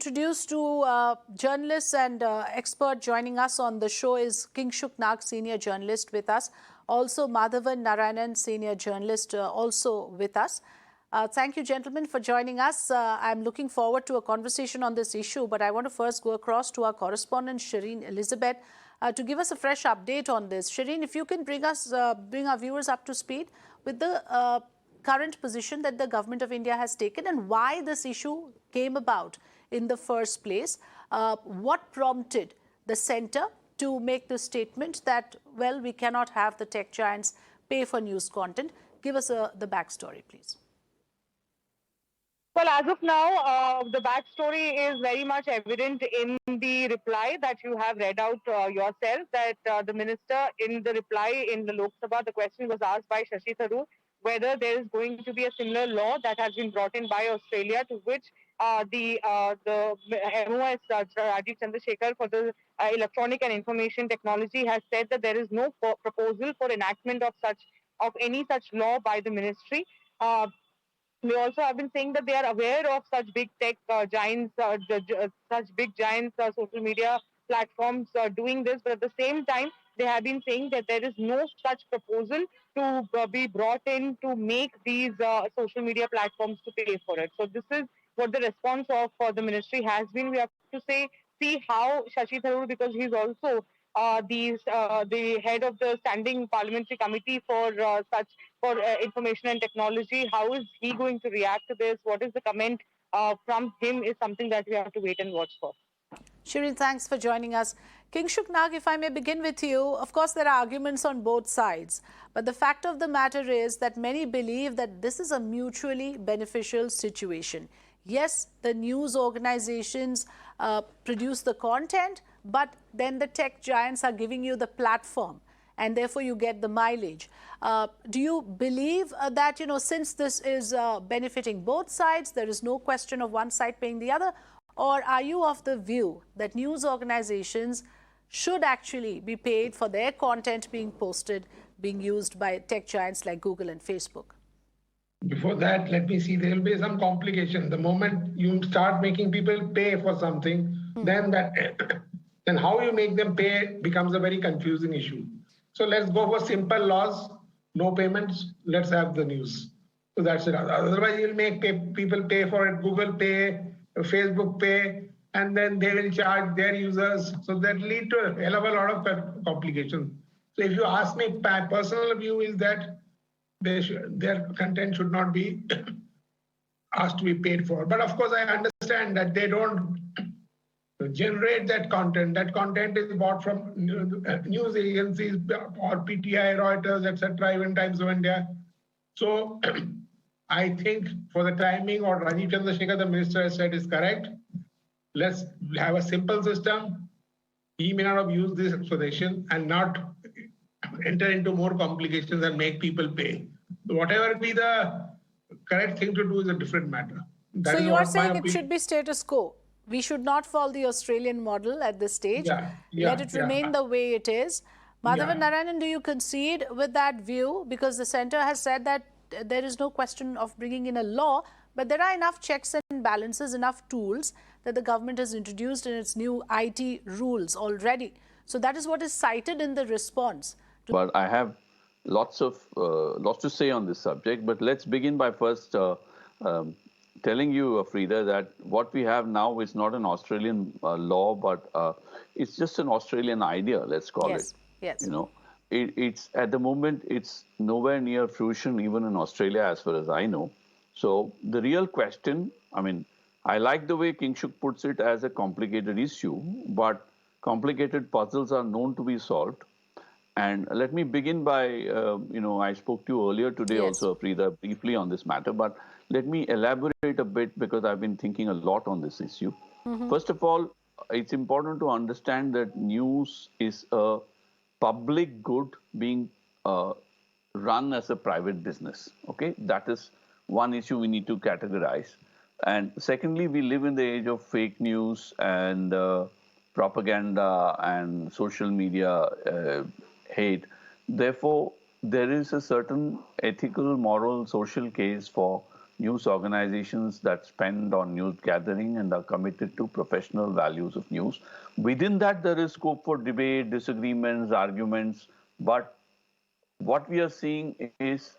introduce to journalists and expert joining us on the show is Kingshuk Nag, senior journalist with us. Also Madhavan Narayanan, senior journalist also with us. Thank you, gentlemen, for joining us. I'm looking forward to a conversation on this issue, but I want to first go across to our correspondent, Shireen Elizabeth, to give us a fresh update on this. Shireen, if you can bring our viewers up to speed with the current position that the government of India has taken and why this issue came about in the first place. What prompted the centre to make the statement that, well, we cannot have the tech giants pay for news content? Give us the backstory, please. Well, as of now, the backstory is very much evident in the reply that you have read out yourself, that the minister, in the reply in the Lok Sabha, the question was asked by Shashi Tharoor whether there is going to be a similar law that has been brought in by Australia, to which the MOS Rajiv Chandrasekhar for the electronic and information technology has said that there is no proposal for enactment of any such law by the ministry. We also have been saying that they are aware of such big tech giants, such big giants, social media platforms doing this. But at the same time, they have been saying that there is no such proposal to be brought in to make these social media platforms to pay for it. So this is what the response of the ministry has been. We have to see how Shashi Tharoor, because he's also the head of the Standing Parliamentary Committee for Information and Technology. How is he going to react to this? What is the comment from him is something that we have to wait and watch for. Shireen, thanks for joining us. Kingshuk Nag, if I may begin with you, of course there are arguments on both sides, but the fact of the matter is that many believe that this is a mutually beneficial situation. Yes, the news organizations produce the content, but then the tech giants are giving you the platform, and therefore you get the mileage. Do you believe that, since this is benefiting both sides, there is no question of one side paying the other? Or are you of the view that news organizations should actually be paid for their content being posted, being used by tech giants like Google and Facebook? Before that, let me see, there will be some complication. The moment you start making people pay for something, then how you make them pay becomes a very confusing issue. So let's go for simple laws, no payments, let's have the news. So that's it. Otherwise, you'll make people pay for it, Google pay, Facebook pay, and then they will charge their users. So that lead to a hell of a lot of complications. So if you ask me, my personal view is that their content should not be asked to be paid for. But of course, I understand that they don't generate that content. That content is bought from news agencies or PTI, Reuters, etc., even Times of India. So I think for the timing, what Rajiv Chandrasekhar, the minister, has said is correct. Let's have a simple system. He may not have used this explanation and not enter into more complications and make people pay. Whatever be the correct thing to do is a different matter. So you are saying it should be status quo. We should not follow the Australian model at this stage. Let it remain the way it is. Madhavan Narayanan, do you concede with that view? Because the centre has said that there is no question of bringing in a law, but there are enough checks and balances, enough tools that the government has introduced in its new IT rules already. So that is what is cited in the response. But I have lots to say on this subject. But let's begin by first telling you, Frida, that what we have now is not an Australian law, but it's just an Australian idea, let's call it. Yes. It's at the moment, it's nowhere near fruition, even in Australia, as far as I know. So the real question, I mean, I like the way Kingshuk puts it as a complicated issue, but complicated puzzles are known to be solved. And let me begin by, I spoke to you earlier today also, Frida, briefly on this matter, but let me elaborate a bit because I've been thinking a lot on this issue. First of all, it's important to understand that news is a public good being run as a private business. Okay, that is one issue we need to categorize. And secondly, we live in the age of fake news and propaganda and social media hate. Therefore, there is a certain ethical, moral, social case for news organizations that spend on news gathering and are committed to professional values of news. Within that, there is scope for debate, disagreements, arguments, but what we are seeing is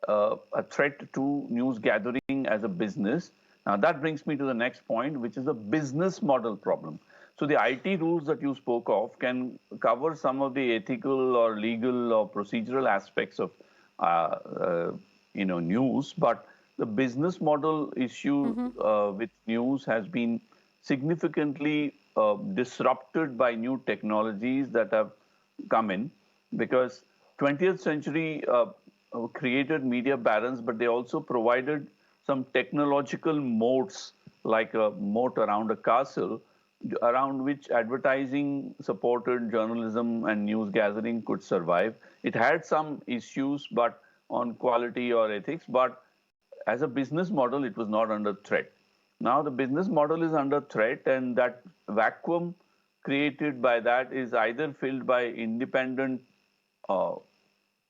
a threat to news gathering as a business. Now, that brings me to the next point, which is a business model problem. So, the IT rules that you spoke of can cover some of the ethical or legal or procedural aspects of news, but the business model issue with news has been significantly disrupted by new technologies that have come in, because 20th century created media barons, but they also provided some technological moats, like a moat around a castle, around which advertising supported journalism and news gathering could survive. It had some issues, but on quality or ethics, but as a business model, it was not under threat. Now the business model is under threat, and that vacuum created by that is either filled by independent uh,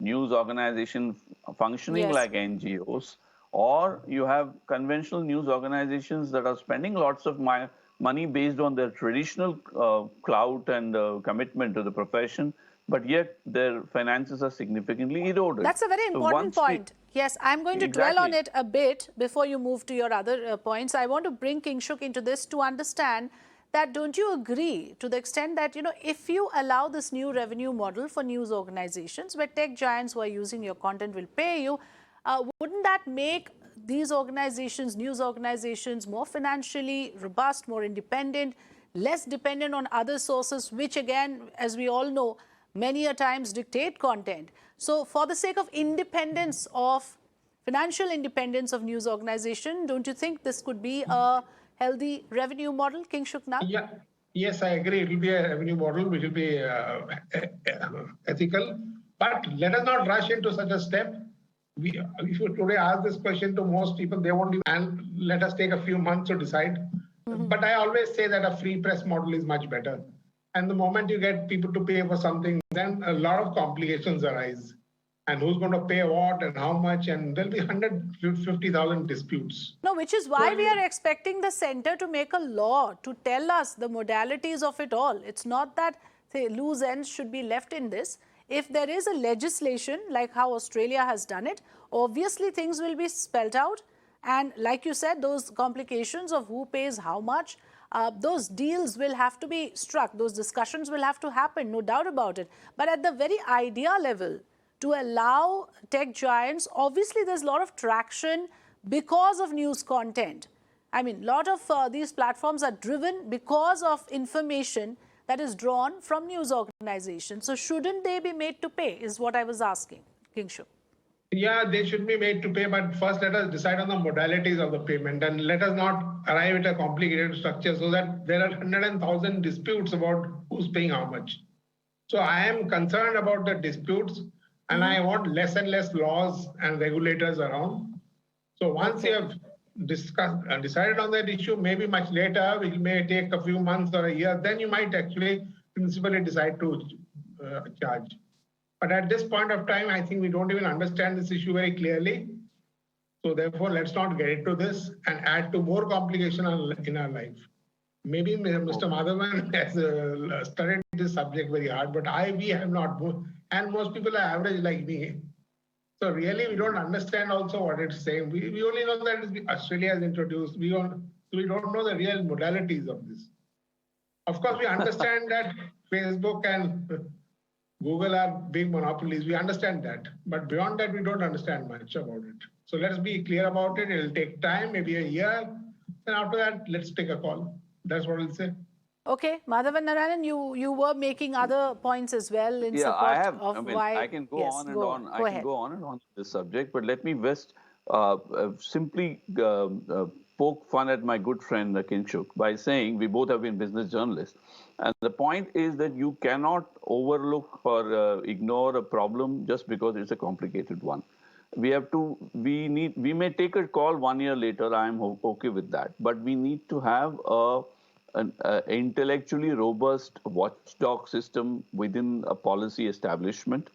news organization functioning Yes. like NGOs, or you have conventional news organizations that are spending lots of money based on their traditional clout and commitment to the profession, but yet their finances are significantly eroded. That's a very So important once we point. Yes, I'm going to dwell on exactly. it a bit before you move to your other points. I want to bring Kingshuk into this to understand that, don't you agree to the extent that, if you allow this new revenue model for news organizations where tech giants who are using your content will pay you, wouldn't that make these organizations, news organizations, more financially robust, more independent, less dependent on other sources, which again, as we all know, many a times dictate content? So for the sake of independence of, financial independence of news organization, don't you think this could be a healthy revenue model, Kingshuk Nag? Yeah, yes, I agree. It will be a revenue model which will be ethical. But let us not rush into such a step. If you today ask this question to most people, they won't even, and let us take a few months to decide. But I always say that a free press model is much better. And the moment you get people to pay for something, then a lot of complications arise. And who's going to pay what and how much, and there'll be 150,000 disputes. No, which is why we are expecting the center to make a law to tell us the modalities of it all. It's not that, say, loose ends should be left in this. If there is a legislation like how Australia has done it, obviously things will be spelled out. And like you said, those complications of who pays how much, those deals will have to be struck. Those discussions will have to happen, no doubt about it. But at the very idea level, to allow tech giants, obviously there's a lot of traction because of news content. I mean, a lot of these platforms are driven because of information that is drawn from news organizations. So shouldn't they be made to pay, is what I was asking, Kingshuk. Yeah, they should be made to pay, but first let us decide on the modalities of the payment, and let us not arrive at a complicated structure so that there are 100,000 disputes about who's paying how much. So I am concerned about the disputes, and I want less and less laws and regulators around. So once you have decided on that issue, maybe much later, it may take a few months or a year, then you might actually principally decide to charge. But at this point of time, I think we don't even understand this issue very clearly. So therefore, let's not get into this and add to more complication in our life. Maybe Mr. Madhavan has studied this subject very hard, but we have not. And most people are average like me. So really, we don't understand also what it's saying. We only know that Australia has introduced. We don't know the real modalities of this. Of course, we understand that Facebook and Google are big monopolies. We understand that. But beyond that, we don't understand much about it. So let's be clear about it. It'll take time, maybe a year. And after that, let's take a call. That's what I'll say. Okay, Madhavan Narayanan, you were making other points as well in Yeah, support I have. of I mean, why. I can go Yes, on and go on. on. I Go can ahead. go on and on this subject, but let me just simply poke fun at my good friend Kinshuk by saying we both have been business journalists, and the point is that you cannot overlook or ignore a problem just because it's a complicated one. We have to. We may take a call 1 year later. I am okay with that, but we need to have an intellectually robust watchdog system within a policy establishment,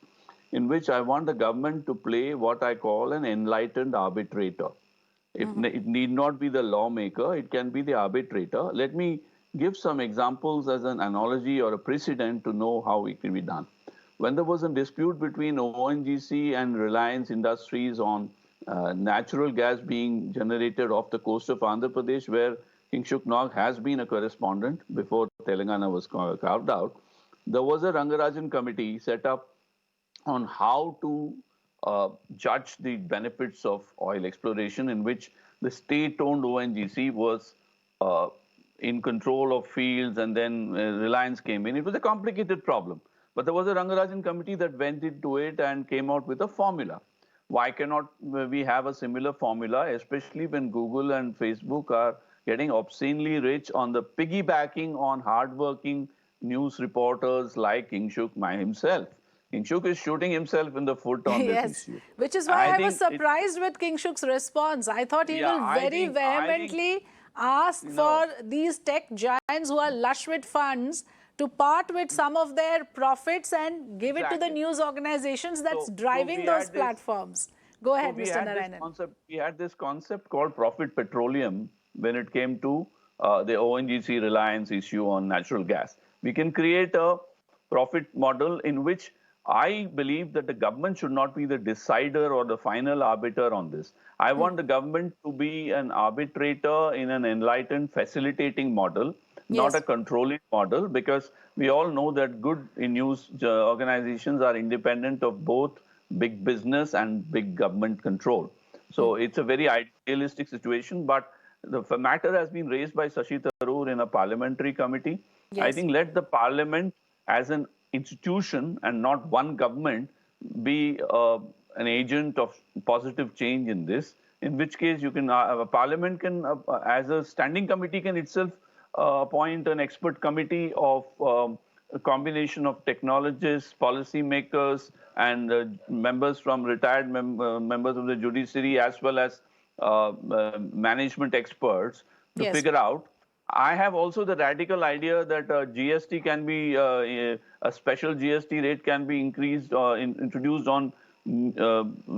in which I want the government to play what I call an enlightened arbitrator. It need not be the lawmaker, it can be the arbitrator. Let me give some examples as an analogy or a precedent to know how it can be done. When there was a dispute between ONGC and Reliance Industries on natural gas being generated off the coast of Andhra Pradesh, where Kingshuk Nog has been a correspondent before Telangana was carved out, there was a Rangarajan committee set up on how to judge the benefits of oil exploration, in which the state-owned ONGC was in control of fields, and then Reliance came in. It was a complicated problem. But there was a Rangarajan committee that went into it and came out with a formula. Why cannot we have a similar formula, especially when Google and Facebook are getting obscenely rich on the piggybacking on hardworking news reporters like Kingshuk himself? Kingshuk is shooting himself in the foot on this Yes, issue. which is why I was think surprised with Kingshuk's response. I thought he will very vehemently ask for these tech giants who are lush with funds to part with some of their profits and give it to the news organizations that's driving those platforms. Go ahead, Mr. Narayanan. We had this concept called profit petroleum when it came to the ONGC Reliance issue on natural gas. We can create a profit model in which I believe that the government should not be the decider or the final arbiter on this. I want the government to be an arbitrator in an enlightened, facilitating model, not a controlling model, because we all know that good news organizations are independent of both big business and big government control. So it's a very idealistic situation, but the matter has been raised by Shashi Tharoor in a parliamentary committee. I think let the parliament as an institution and not one government be an agent of positive change in this, in which case you can parliament can as a standing committee can itself appoint an expert committee of a combination of technologists, policy makers, and members from retired members of the judiciary, as well as management experts to figure out. I have also the radical idea that GST can be a special GST rate can be increased introduced on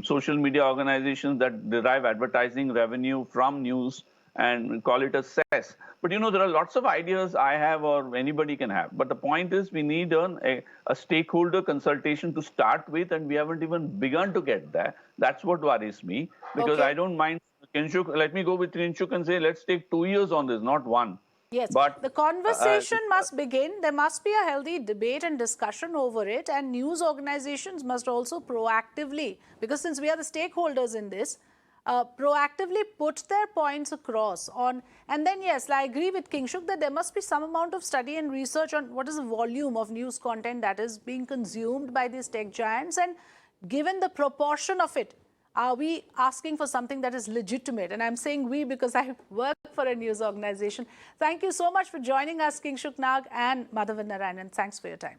social media organizations that derive advertising revenue from news, and call it a cess. But you know, there are lots of ideas I have or anybody can have. But the point is, we need a stakeholder consultation to start with, and we haven't even begun to get there. That's what worries me, because I don't mind. Kingshuk, let me go with Kingshuk and say, let's take 2 years on this, not one. Yes, but the conversation must begin. There must be a healthy debate and discussion over it, and news organizations must also proactively, because since we are the stakeholders in this, proactively put their points across on. And then, yes, I agree with Kingshuk that there must be some amount of study and research on what is the volume of news content that is being consumed by these tech giants, and given the proportion of it, are we asking for something that is legitimate? And I'm saying we because I work for a news organization. Thank you so much for joining us, Kingshuk Nag and Madhavan Narayanan. Thanks for your time.